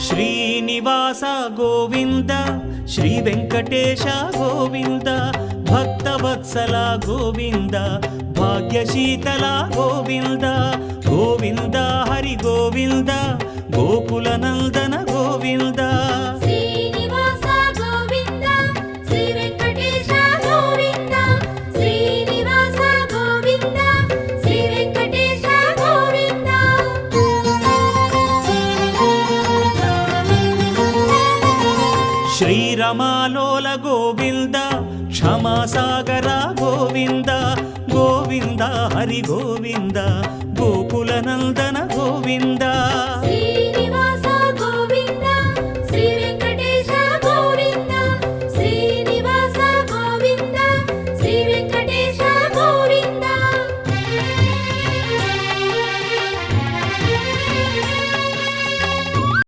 Srinivasa Govinda Shri Venkatesha Govinda Bhaktavatsala Govinda భాగ్యశీతల Govinda Govinda Hari Govinda Gokula Nandana Govinda Srinivasa Govinda Shri Venkatesha Govinda Srinivasa Govinda Shri Venkatesha Govinda శ్రీరమాలోల Govinda క్షమాసాగర Govinda Govinda Hari Govinda Gokula Nandana Govinda Shri